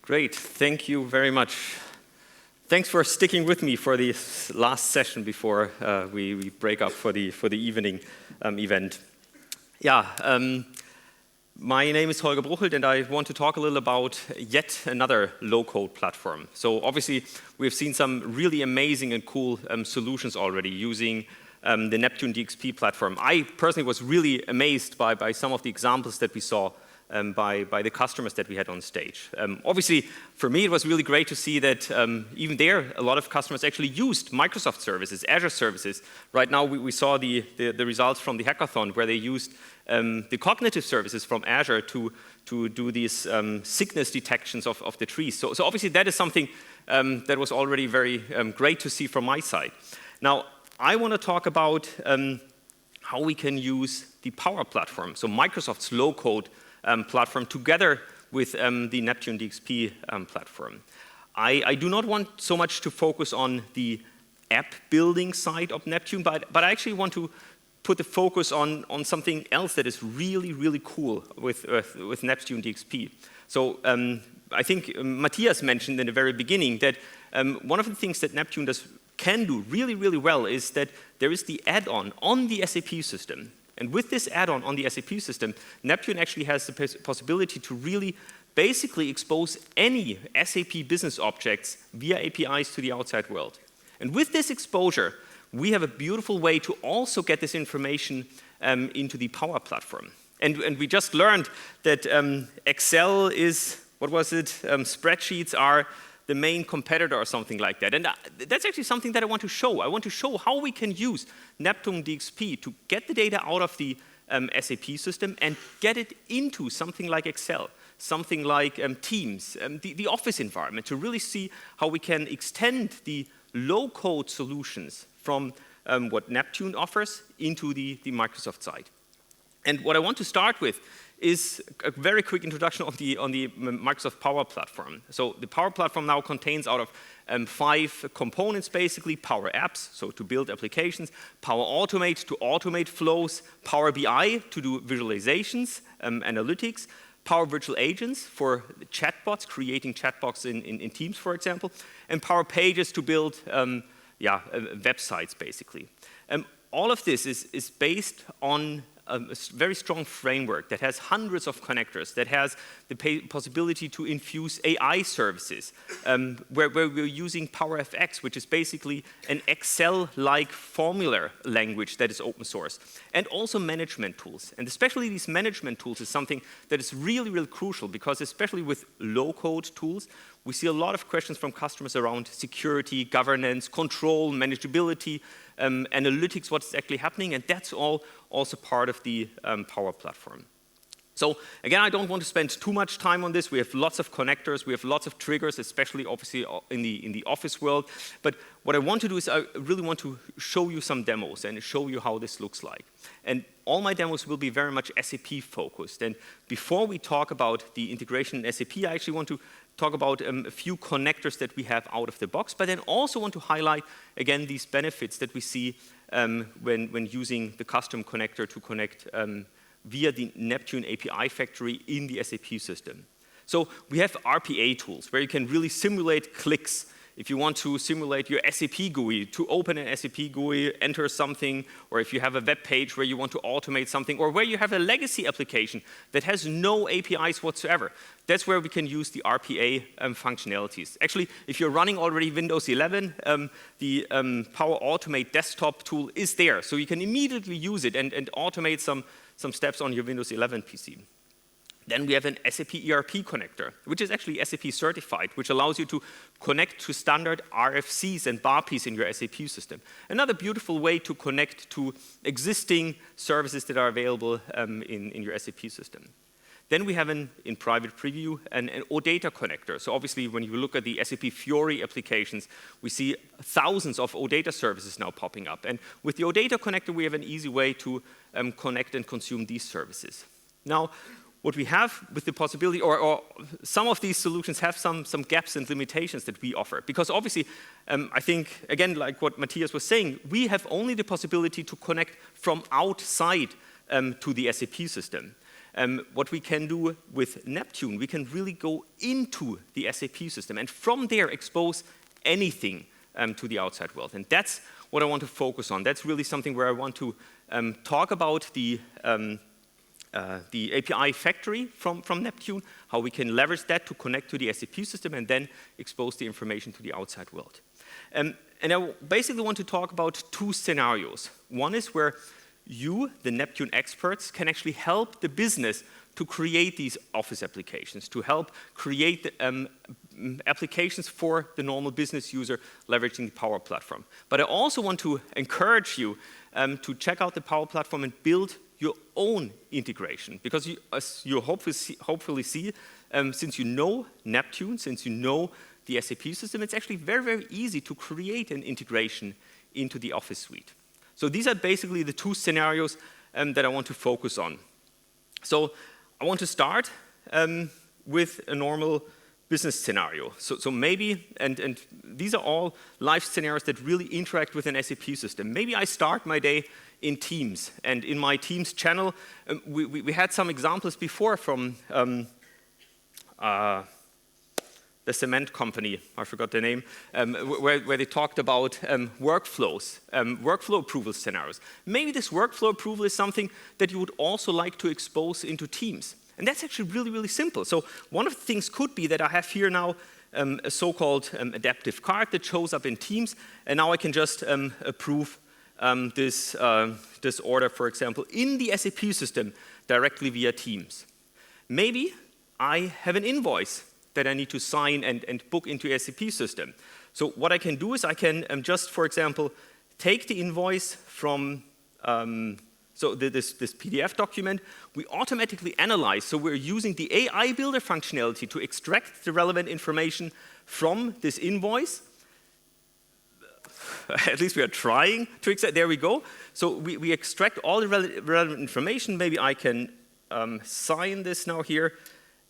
Great, thank you very much. Thanks for sticking with me for this last session before we break up for the evening event. Yeah, my name is Holger Bruchelt, and I want to talk a little about yet another low-code platform. So obviously, we've seen some really amazing and cool solutions already using the Neptune DXP platform. I personally was really amazed by some of the examples that we saw by the customers that we had on stage. Obviously, for me, it was really great to see that even there, a lot of customers actually used Microsoft services, Azure services. Right now, we saw the results from the hackathon where they used the cognitive services from Azure to do these sickness detections of the trees. So obviously, that is something that was already very great to see from my side. Now, I want to talk about how we can use the Power Platform, so Microsoft's low-code platform together with the Neptune DXP platform. I do not want so much to focus on the app building side of Neptune, but I actually want to put the focus on something else that is really, really cool with Neptune DXP. So I think Matthias mentioned in the very beginning that one of the things that Neptune can do really, really well is that there is the add-on on the SAP system. And with this add-on on the SAP system, Neptune actually has the possibility to really basically expose any SAP business objects via APIs to the outside world. And with this exposure, we have a beautiful way to also get this information into the Power Platform. And we just learned that Excel is, what was it? Spreadsheets are the main competitor or something like that. And that's actually something that I want to show. I want to show how we can use Neptune DXP to get the data out of the SAP system and get it into something like Excel, something like Teams, the office environment, to really see how we can extend the low-code solutions from what Neptune offers into the Microsoft side. And what I want to start with is a very quick introduction on the Microsoft Power Platform. So the Power Platform now contains out of 5 components, basically: Power Apps, so to build applications; Power Automate, to automate flows; Power BI, to do visualizations, analytics; Power Virtual Agents for chatbots, creating chatbots in Teams, for example; and Power Pages to build websites, basically. All of this is based on a very strong framework that has hundreds of connectors, that has the possibility to infuse AI services, where we're using PowerFX, which is basically an Excel-like formula language that is open source, and also management tools. And especially these management tools is something that is really, really crucial, because especially with low-code tools, we see a lot of questions from customers around security, governance, control, manageability, analytics, what's actually happening, and that's all also part of the Power Platform. So again, I don't want to spend too much time on this. We have lots of connectors, we have lots of triggers, especially obviously in the office world. But what I want to do is I really want to show you some demos and show you how this looks like. And all my demos will be very much SAP focused. And before we talk about the integration in SAP, I actually want to talk about a few connectors that we have out of the box, but then also want to highlight, again, these benefits that we see when using the custom connector to connect via the Neptune API factory in the SAP system. So we have RPA tools where you can really simulate clicks. If you want to simulate your SAP GUI, to open an SAP GUI, enter something, or if you have a web page where you want to automate something, or where you have a legacy application that has no APIs whatsoever, that's where we can use the RPA functionalities. Actually, if you're running already Windows 11, the Power Automate desktop tool is there, so you can immediately use it and automate some steps on your Windows 11 PC. Then we have an SAP ERP connector, which is actually SAP certified, which allows you to connect to standard RFCs and BAPIs in your SAP system. Another beautiful way to connect to existing services that are available in your SAP system. Then we have in private preview an OData connector. So obviously, when you look at the SAP Fiori applications, we see thousands of OData services now popping up. And with the OData connector, we have an easy way to connect and consume these services. Now, what we have with the possibility, or some of these solutions have some gaps and limitations that we offer. Because obviously, I think, again, like what Matthias was saying, we have only the possibility to connect from outside to the SAP system. what we can do with Neptune, we can really go into the SAP system and from there expose anything to the outside world. And that's what I want to focus on. That's really something where I want to talk about the API factory from Neptune, how we can leverage that to connect to the SAP system and then expose the information to the outside world. And I basically want to talk about two scenarios. One is where you, the Neptune experts, can actually help the business to create these Office applications, to help create applications for the normal business user leveraging the Power Platform. But I also want to encourage you to check out the Power Platform and build your own integration. Because as you hopefully see, since you know Neptune, since you know the SAP system, it's actually very, very easy to create an integration into the Office suite. So these are basically the two scenarios that I want to focus on. So I want to start with a normal business scenario. So maybe, and these are all live scenarios that really interact with an SAP system. Maybe I start my day in Teams, and in my Teams channel, we had some examples before from the cement company, I forgot the name, where they talked about workflows, workflow approval scenarios. Maybe this workflow approval is something that you would also like to expose into Teams. And that's actually really, really simple. So one of the things could be that I have here now a so-called adaptive card that shows up in Teams, and now I can just approve this order, for example, in the SAP system directly via Teams. Maybe I have an invoice that I need to sign and book into the SAP system. So what I can do is I can just, for example, take the invoice from this PDF document. We automatically analyze, so we're using the AI Builder functionality to extract the relevant information from this invoice. At least we are trying to extract, there we go. So we extract all the relevant information. Maybe I can sign this now here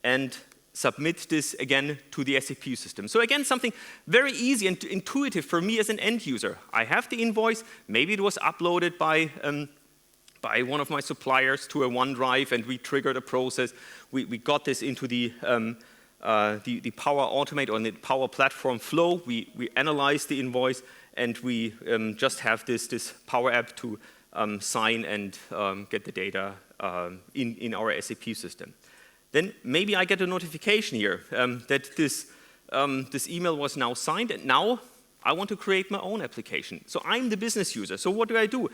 and submit this again to the SAP system. So again, something very easy and intuitive for me as an end user. I have the invoice, maybe it was uploaded by one of my suppliers to a OneDrive and we triggered a process. We got this into the Power Automate or the Power Platform flow. We analyze the invoice and we just have this Power App to sign and get the data in our SAP system. Then maybe I get a notification here that this email was now signed, and now I want to create my own application. So I'm the business user. So what do?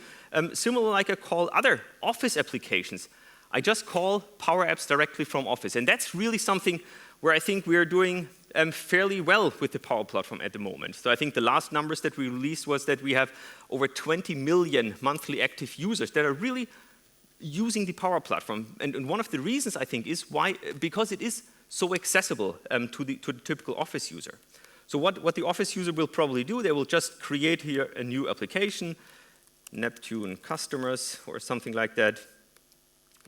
Similar like I call other Office applications, I just call Power Apps directly from Office. And that's really something where I think we're doing fairly well with the Power Platform at the moment. So I think the last numbers that we released was that we have over 20 million monthly active users that are really using the Power Platform. And one of the reasons, I think, is because it is so accessible to the typical Office user. So what the Office user will probably do, they will just create here a new application, Neptune Customers or something like that.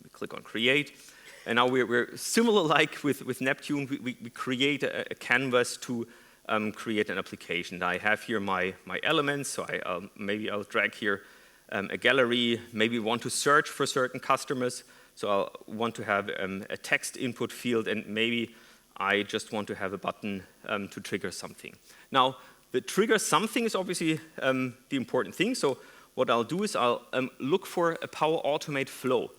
We click on Create. And now we're similar like with Neptune, we create a canvas to create an application. I have here my elements, so maybe I'll drag here a gallery, maybe want to search for certain customers, so I'll want to have a text input field, and maybe I just want to have a button to trigger something. Now, the trigger something is obviously the important thing, so what I'll do is I'll look for a Power Automate flow,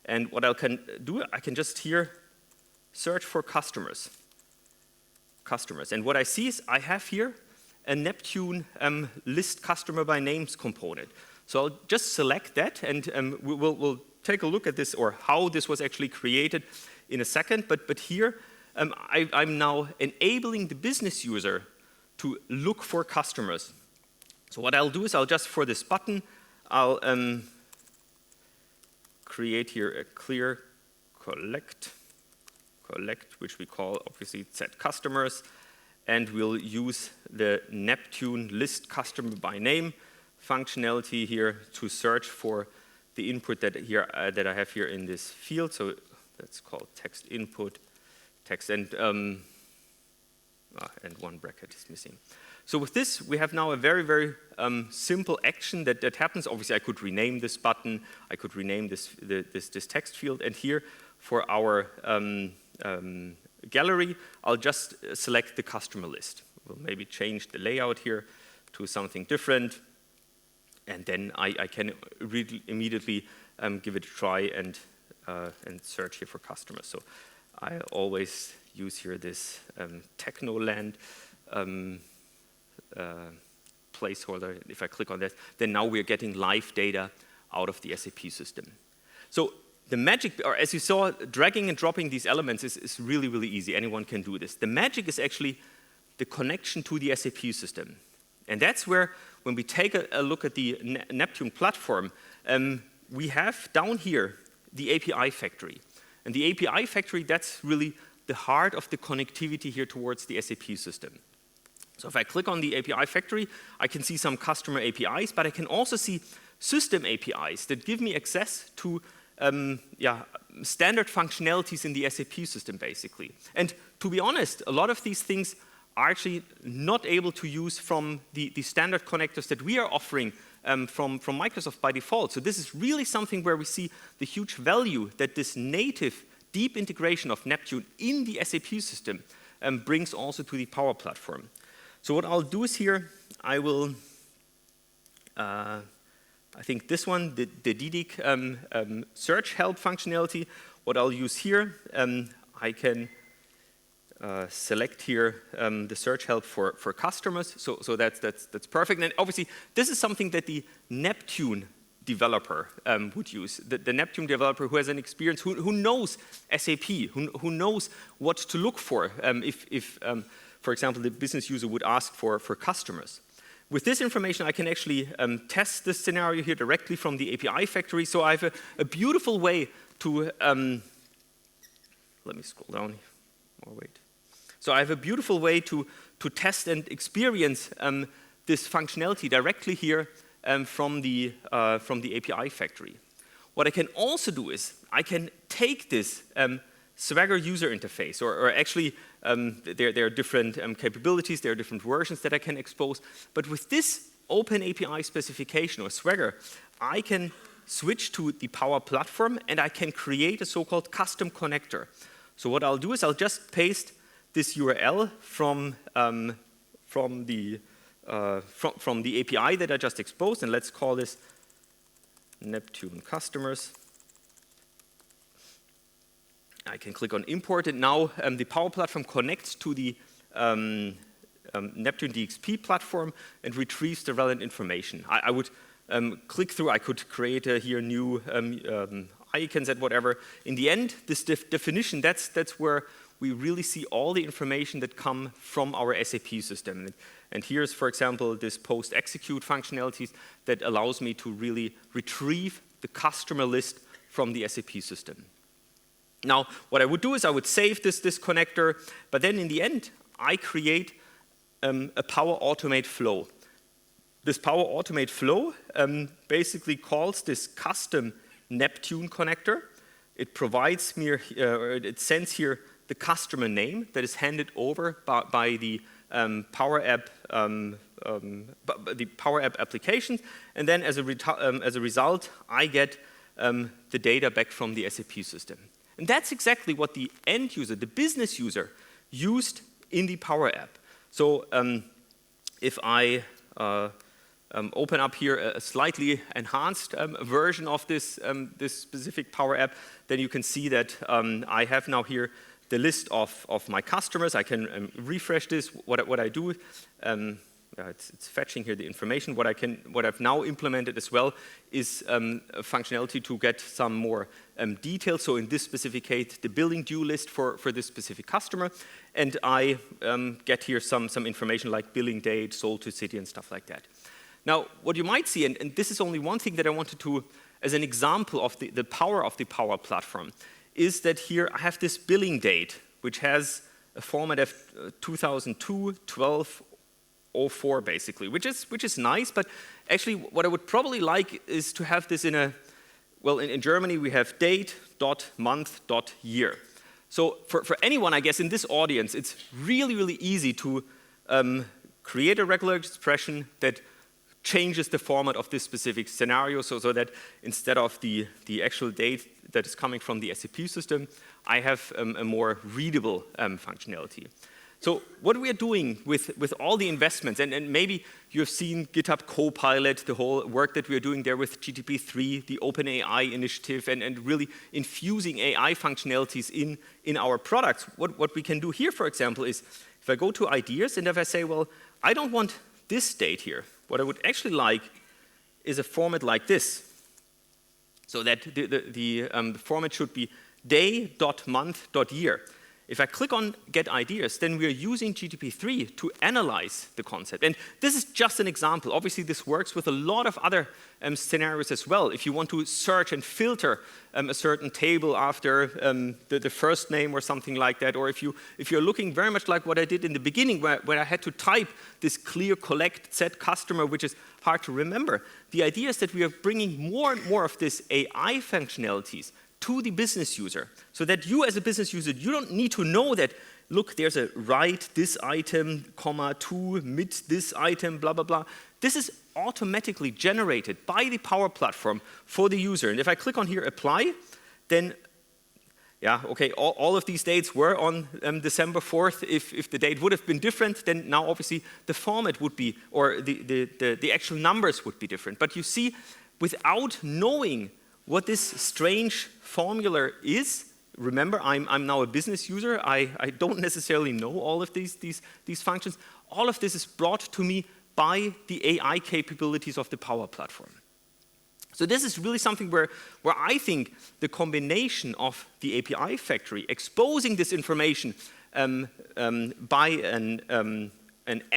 and what I can do, I can just here search for customers, and what I see is I have here a Neptune list customer by names component. So I'll just select that, and we'll take a look at this or how this was actually created in a second. But here, I'm now enabling the business user to look for customers. So what I'll do is I'll just, for this button, I'll create here a clear collect, which we call obviously set customers, and we'll use the Neptune list customer by name functionality here to search for the input that I have here in this field. So that's called text input, text, and one bracket is missing. So with this, we have now a very, very simple action that happens. Obviously, I could rename this button. I could rename this text field. And here, for our gallery, I'll just select the customer list. We'll maybe change the layout here to something different, and then I can immediately give it a try and search here for customers. So I always use here this Technoland placeholder. If I click on that, then now we're getting live data out of the SAP system. So the magic, or as you saw, dragging and dropping these elements is really, really easy. Anyone can do this. The magic is actually the connection to the SAP system. And that's where, when we take a look at the Neptune platform, we have down here the API factory. And the API factory, that's really the heart of the connectivity here towards the SAP system. So if I click on the API factory, I can see some customer APIs, but I can also see system APIs that give me access to standard functionalities in the SAP system, basically. And to be honest, a lot of these things are actually not able to use from the standard connectors that we are offering from Microsoft by default. So this is really something where we see the huge value that this native deep integration of Neptune in the SAP system brings also to the Power Platform. So what I'll do is here, I will, I think this one, the DDIC search help functionality, what I'll use here, I can select here the search help for customers, so that's perfect. And obviously, this is something that the Neptune developer would use. The Neptune developer who has an experience, who knows SAP, who knows what to look for if for example, the business user would ask for customers. With this information, I can actually test this scenario here directly from the API factory. So I have a beautiful way to, let me scroll down, or wait. So I have a beautiful way to test and experience this functionality directly here from the API factory. What I can also do is I can take this Swagger user interface, or actually there are different capabilities, there are different versions that I can expose, but with this open API specification or Swagger, I can switch to the Power Platform and I can create a so-called custom connector. So what I'll do is I'll just paste this URL from the API that I just exposed, and let's call this Neptune customers. I can click on import, and now the Power Platform connects to the Neptune DXP platform and retrieves the relevant information. I would click through, I could create here new icons and whatever. In the end, this definition, that's where we really see all the information that come from our SAP system. And here's, for example, this post-execute functionalities that allows me to really retrieve the customer list from the SAP system. Now, what I would do is I would save this connector, but then in the end, I create a Power Automate flow. This Power Automate flow basically calls this custom Neptune connector. It provides me, it sends here the customer name that is handed over by the Power App, the Power App application, and then as a result, I get the data back from the SAP system. And that's exactly what the end user, the business user, used in the Power App. So if I open up here a slightly enhanced version of this specific Power App, then you can see that I have now here the list of my customers. I can refresh this. What I do, it's fetching here the information. What I've now implemented as well is a functionality to get some more details. So in this specific case, the billing due list for this specific customer, and I get here some information like billing date, sold to city, and stuff like that. Now, what you might see, and this is only one thing that I wanted to, as an example of the power of the Power Platform, is that here I have this billing date, which has a format of 2002-12-04 basically, which is nice, but actually what I would probably like is to have this in a, well, in Germany we have date, dot, month, dot, year. So for anyone, I guess, in this audience, it's really, really easy to create a regular expression that changes the format of this specific scenario, so that instead of the actual date that is coming from the SAP system, I have a more readable functionality. So what we are doing with all the investments, and maybe you have seen GitHub Copilot, the whole work that we are doing there with GTP3, the OpenAI initiative, and really infusing AI functionalities in our products. What we can do here, for example, is if I go to ideas and if I say, well, I don't want this state here. What I would actually like is a format like this. So that the format should be day.month.year. If I click on Get Ideas, then we are using GTP3 to analyze the concept. And this is just an example. Obviously, this works with a lot of other scenarios as well. If you want to search and filter a certain table after the first name or something like that, or if you're looking very much like what I did in the beginning, where I had to type this clear collect set customer, which is hard to remember. The idea is that we are bringing more and more of this AI functionalities to the business user, so that you as a business user, you don't need to know that, look, there's a write this item, comma, to, mid this item, blah, blah, blah. This is automatically generated by the Power Platform for the user. And if I click on here, apply, then, yeah, okay, all of these dates were on December 4th. If the date would have been different, then now obviously the format would be, or the actual numbers would be different. But you see, without knowing what this strange formula is, remember, I'm now a business user. I don't necessarily know all of these functions. All of this is brought to me by the AI capabilities of the Power Platform. So this is really something where I think the combination of the API factory, exposing this information by an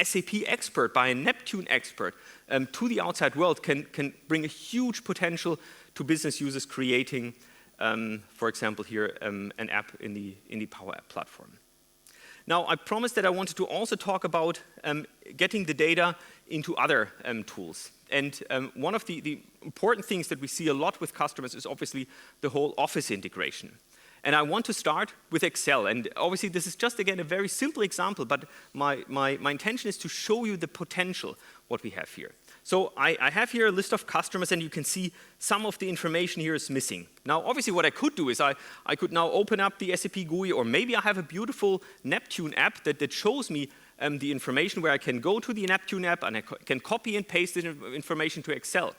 SAP expert, by a Neptune expert, to the outside world can bring a huge potential to business users creating, for example, here an app in the Power App platform. Now, I promised that I wanted to also talk about getting the data into other tools. And one of the important things that we see a lot with customers is obviously the whole Office integration. And I want to start with Excel. And obviously, this is just, again, a very simple example, but my intention is to show you the potential, what we have here. So I have here a list of customers, and you can see some of the information here is missing. Now, obviously, what I could do is I could now open up the SAP GUI, or maybe I have a beautiful Neptune app that shows me the information where I can go to the Neptune app, and I can copy and paste the information to Excel.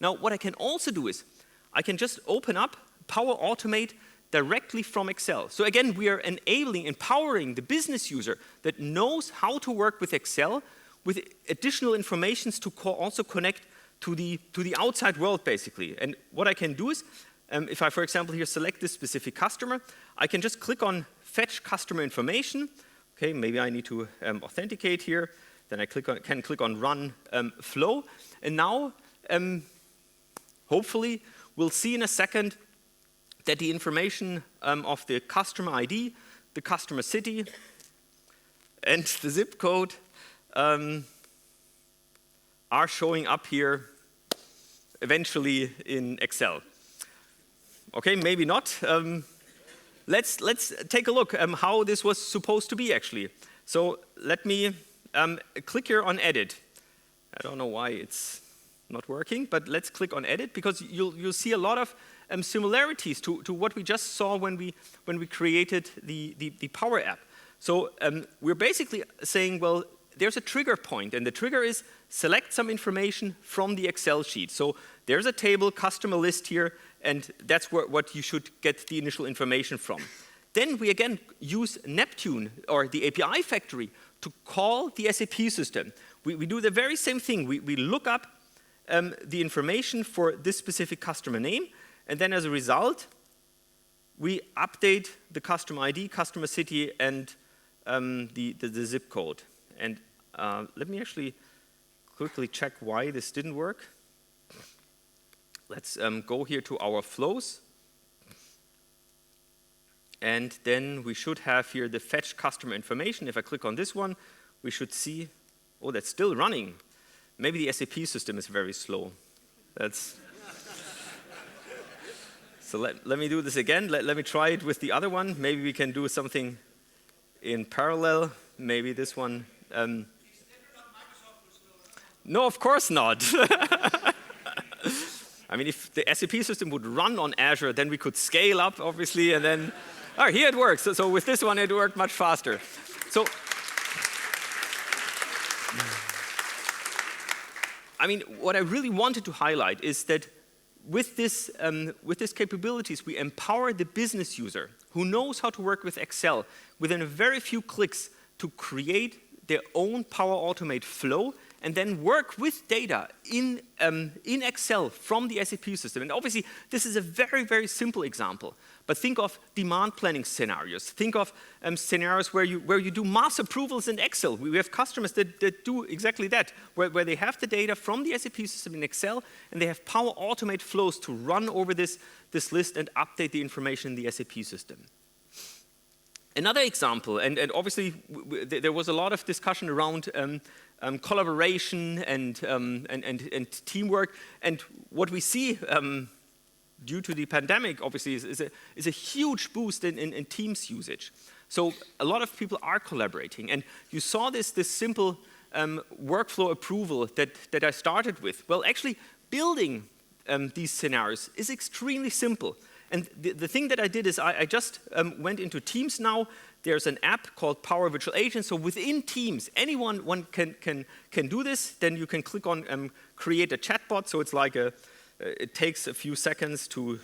Now, what I can also do is I can just open up Power Automate directly from Excel. So again, we are empowering the business user that knows how to work with Excel with additional informations to also connect to the outside world, basically. And what I can do is, if I, for example, here select this specific customer, I can just click on Fetch Customer Information. Okay, maybe I need to authenticate here. Then I can click on Run Flow. And now, hopefully, we'll see in a second that the information of the customer ID, the customer city, and the zip code are showing up here eventually in Excel. Okay, maybe not. Let's take a look how this was supposed to be, actually. So let me click here on Edit. I don't know why it's not working, but let's click on Edit, because you'll see a lot of similarities to what we just saw when we created the Power App. So we're basically saying, well, there's a trigger point, and the trigger is select some information from the Excel sheet. So there's a table, customer list here, and that's what you should get the initial information from. Then we again use Neptune, or the API factory, to call the SAP system. We do the very same thing. We look up the information for this specific customer name, and then as a result, we update the customer ID, customer city, and the zip code. And let me actually quickly check why this didn't work. Let's go here to our flows. And then we should have here the fetch customer information. If I click on this one, we should see, oh, that's still running. Maybe the SAP system is very slow. So let me do this again. Let me try it with the other one. Maybe we can do something in parallel. Maybe this one. No, of course not. I mean, if the SAP system would run on Azure, then we could scale up, obviously, and then, oh, here it works. So with this one, it worked much faster. So, I mean, what I really wanted to highlight is that with this capabilities, we empower the business user who knows how to work with Excel within a very few clicks to create their own Power Automate flow and then work with data in Excel from the SAP system. And obviously, this is a very, very simple example. But think of demand planning scenarios. Think of scenarios where you do mass approvals in Excel. We have customers that do exactly that, where they have the data from the SAP system in Excel, and they have Power Automate flows to run over this list and update the information in the SAP system. Another example, and obviously there was a lot of discussion around collaboration and teamwork, and what we see due to the pandemic, obviously, is a huge boost in Teams usage. So a lot of people are collaborating, and you saw this simple workflow approval that I started with. Well, actually, building these scenarios is extremely simple. And the thing that I did is I just went into Teams now. There's an app called Power Virtual Agent. So within Teams, anyone can do this. Then you can click on create a chatbot. So it's like it takes a few seconds to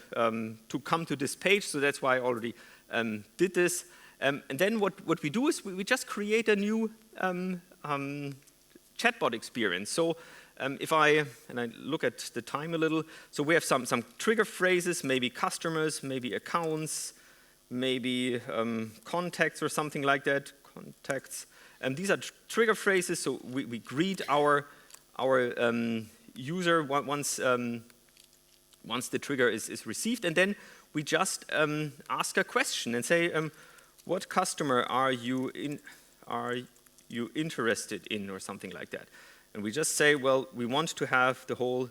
come to this page. So that's why I already did this. And then what we do is we just create a new chatbot experience. So if I look at the time a little, so we have some trigger phrases, maybe customers, maybe accounts, maybe contacts or something like that, contacts. These are trigger phrases, so we greet our user once the trigger is received, and then we just ask a question and say, what customer are you interested in, or something like that. And we just say, well, we want to have the whole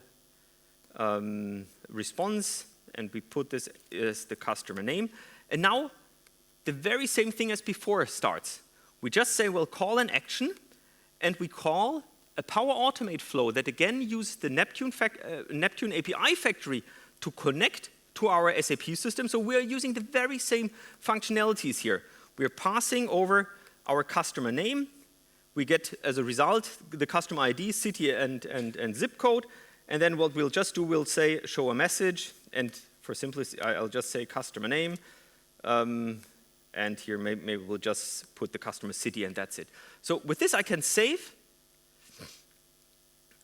response, and we put this as the customer name. And now, the very same thing as before starts. We just say, well, call an action, and we call a Power Automate flow that again uses the Neptune API factory to connect to our SAP system. So we're using the very same functionalities here. We're passing over our customer name. We get, as a result, the customer ID, city, and zip code. And then what we'll just do, we'll say, show a message. And for simplicity, I'll just say customer name. And here, maybe we'll just put the customer city, and that's it. So with this, I can save.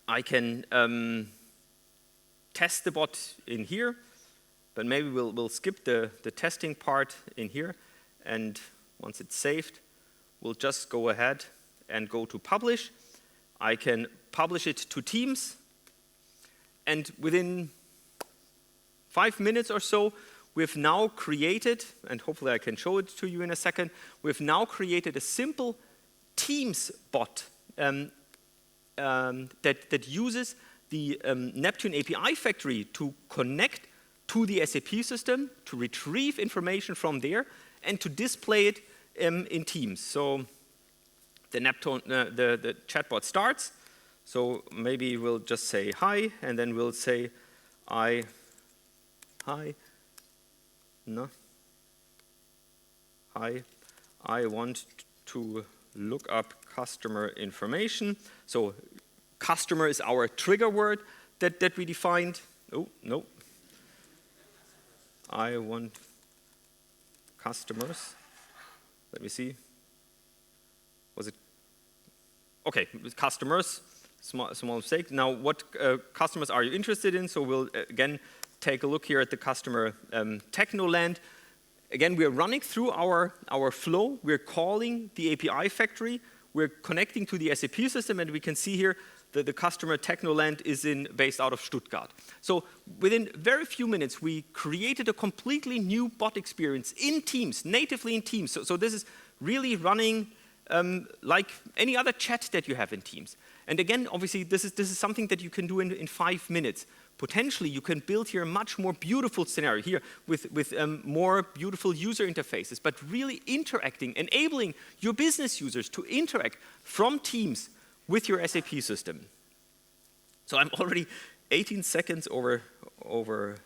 I can test the bot in here. But maybe we'll skip the testing part in here. And once it's saved, we'll just go ahead and go to publish. I can publish it to Teams, and within 5 minutes or so, we've now created, and hopefully I can show it to you in a second, we've now created a simple Teams bot that uses the Neptune API factory to connect to the SAP system, to retrieve information from there, and to display it in Teams. So the chatbot starts. So maybe we'll just say hi, and then we'll say hi, no, hi, I want to look up customer information. So customer is our trigger word that we defined. Oh, no. I want customers. Let me see. Was it? Okay, customers, small mistake. Now, what customers are you interested in? So we'll, again, take a look here at the customer Technoland. Again, we're running through our flow. We're calling the API factory. We're connecting to the SAP system, and we can see here that the customer Technoland is based out of Stuttgart. So within very few minutes, we created a completely new bot experience in Teams, natively in Teams. So this is really running like any other chat that you have in Teams. And again, obviously, this is something that you can do in 5 minutes. Potentially, you can build here a much more beautiful scenario here with more beautiful user interfaces, but really interacting, enabling your business users to interact from Teams with your SAP system. So I'm already 18 seconds over over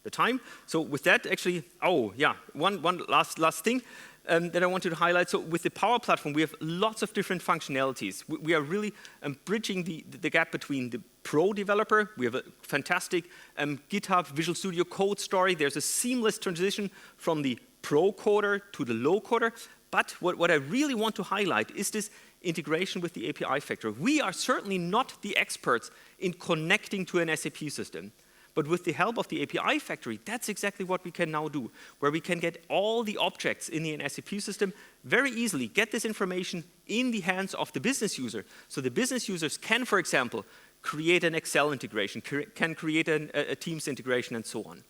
the time. So with that, actually, oh yeah, one last thing that I wanted to highlight. So with the Power Platform, we have lots of different functionalities. We are really bridging the gap between the pro developer. We have a fantastic GitHub Visual Studio Code story. There's a seamless transition from the pro coder to the low coder. But what I really want to highlight is this integration with the API factory. We are certainly not the experts in connecting to an SAP system. But with the help of the API factory, that's exactly what we can now do, where we can get all the objects in the SAP system very easily, get this information in the hands of the business user. So the business users can, for example, create an Excel integration, can create a Teams integration, and so on.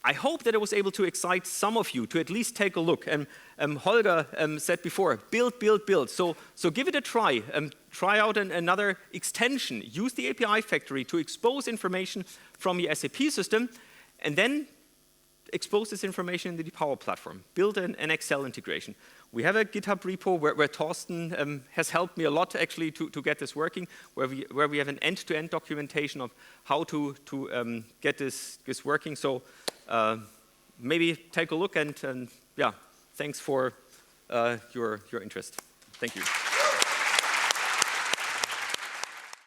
I hope that I was able to excite some of you to at least take a look. Holger said before, build, build, build. So give it a try. Try out another extension. Use the API factory to expose information from your SAP system, and then expose this information in the Power Platform. Build an Excel integration. We have a GitHub repo where Thorsten has helped me a lot actually to get this working, where we have an end-to-end documentation of how to get this working. So maybe take a look, and yeah, thanks for your interest. Thank you.